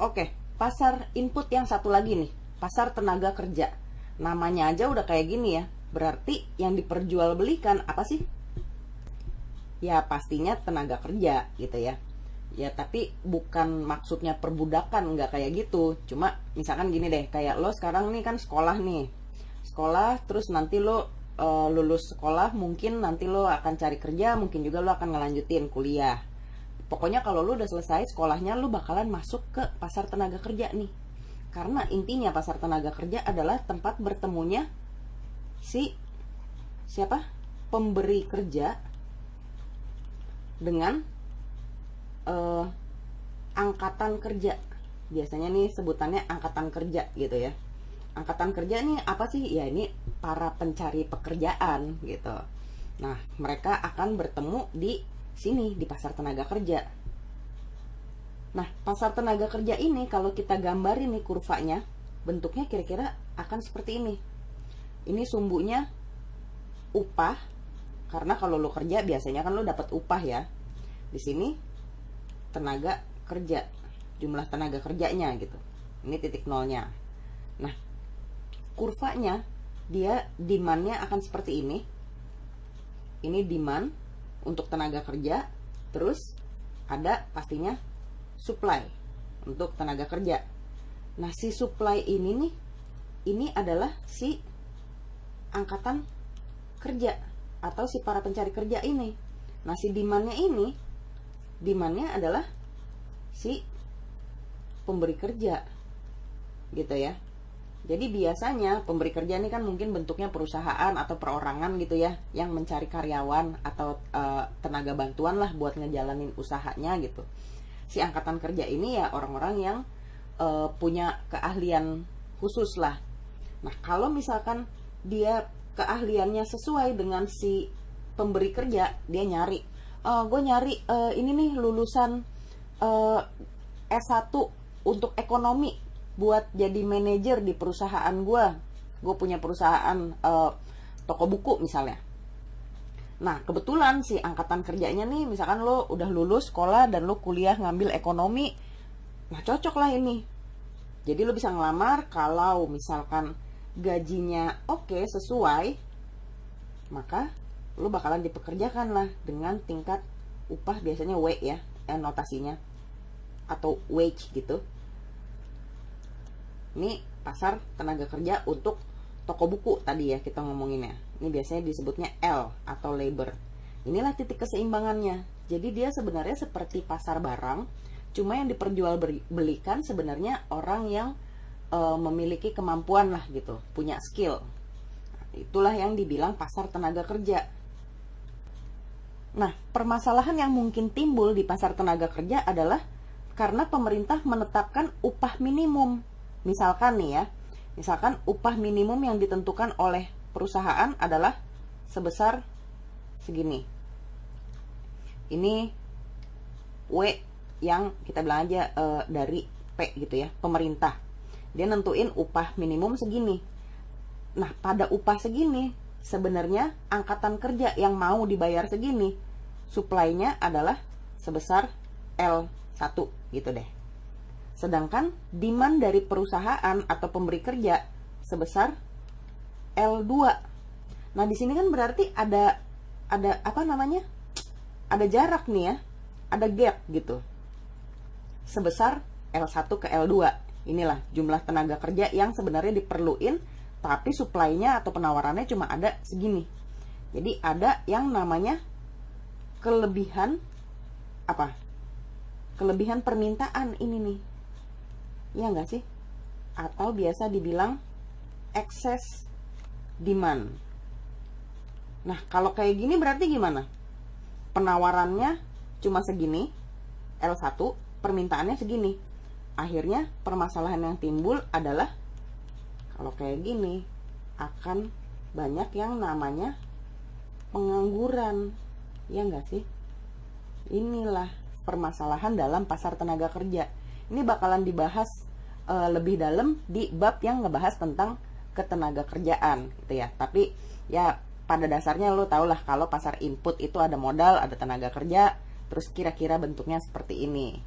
Oke, pasar input yang satu lagi nih, pasar tenaga kerja. Namanya aja udah kayak gini ya. Berarti yang diperjualbelikan apa sih? Ya pastinya tenaga kerja gitu ya. Ya tapi bukan maksudnya perbudakan, nggak kayak gitu. Cuma misalkan gini deh, kayak lo sekarang nih kan sekolah nih. Sekolah terus nanti lo lulus sekolah, mungkin nanti lo akan cari kerja, mungkin juga lo akan ngelanjutin kuliah. Pokoknya kalau lo udah selesai sekolahnya, lo bakalan masuk ke pasar tenaga kerja nih. Karena intinya pasar tenaga kerja adalah tempat bertemunya si siapa? Pemberi kerja dengan angkatan kerja. Biasanya nih sebutannya angkatan kerja gitu ya. Angkatan kerja nih apa sih? Ya ini para pencari pekerjaan gitu. Nah, mereka akan bertemu di sini di pasar tenaga kerja. Nah, pasar tenaga kerja ini kalau kita gambarin nih kurvanya, bentuknya kira-kira akan seperti ini. Ini sumbunya upah, karena kalau lo kerja biasanya kan lo dapat upah ya. Di sini tenaga kerja, jumlah tenaga kerjanya gitu. Ini titik nolnya. Nah, kurvanya dia demand-nya akan seperti ini. Ini demand untuk tenaga kerja, terus ada pastinya supply untuk tenaga kerja. Nah, si supply ini nih, ini adalah si angkatan kerja atau si para pencari kerja ini. Nah, si demand-nya ini, demand-nya adalah si pemberi kerja gitu ya. Jadi biasanya pemberi kerja ini kan mungkin bentuknya perusahaan atau perorangan gitu ya, yang mencari karyawan atau tenaga bantuan lah buat ngejalanin usahanya gitu. Si angkatan kerja ini ya orang-orang yang punya keahlian khusus lah. Nah, kalau misalkan dia keahliannya sesuai dengan si pemberi kerja, dia nyari, gue nyari ini nih lulusan S1 untuk ekonomi buat jadi manajer di perusahaan gue. Gue punya perusahaan toko buku misalnya. Nah, kebetulan si angkatan kerjanya nih, misalkan lo udah lulus sekolah dan lo kuliah ngambil ekonomi, nah cocok lah ini. Jadi lo bisa ngelamar, kalau misalkan gajinya oke, sesuai, maka lo bakalan dipekerjakan lah dengan tingkat upah, biasanya W ya, notasinya, atau wage gitu. Ini pasar tenaga kerja untuk toko buku tadi ya kita ngomonginnya. Ini biasanya disebutnya L atau labor. Inilah titik keseimbangannya. Jadi dia sebenarnya seperti pasar barang, cuma yang diperjualbelikan sebenarnya orang yang memiliki kemampuan lah gitu, punya skill. Itulah yang dibilang pasar tenaga kerja. Nah, permasalahan yang mungkin timbul di pasar tenaga kerja adalah karena pemerintah menetapkan upah minimum. Misalkan nih ya, misalkan upah minimum yang ditentukan oleh perusahaan adalah sebesar segini. Ini W yang kita bilang aja dari P gitu ya, pemerintah. Dia nentuin upah minimum segini. Nah, pada upah segini, sebenarnya angkatan kerja yang mau dibayar segini, supply-nya adalah sebesar L1 gitu deh. Sedangkan demand dari perusahaan atau pemberi kerja sebesar L2. Nah, di sini kan berarti ada apa namanya? Ada jarak nih ya. Ada gap gitu. Sebesar L1 ke L2. Inilah jumlah tenaga kerja yang sebenarnya diperluin, tapi supply-nya atau penawarannya cuma ada segini. Jadi ada yang namanya kelebihan apa? Kelebihan permintaan ini nih. Iya nggak sih? Atau biasa dibilang excess demand. Nah, kalau kayak gini berarti gimana? Penawarannya cuma segini, L1, permintaannya segini. Akhirnya permasalahan yang timbul adalah kalau kayak gini akan banyak yang namanya pengangguran. Ya nggak sih? Inilah permasalahan dalam pasar tenaga kerja. Ini bakalan dibahas lebih dalam di bab yang ngebahas tentang ketenaga kerjaan gitu ya. Tapi ya pada dasarnya lo tau lah kalau pasar input itu ada modal, ada tenaga kerja, terus kira-kira bentuknya seperti ini.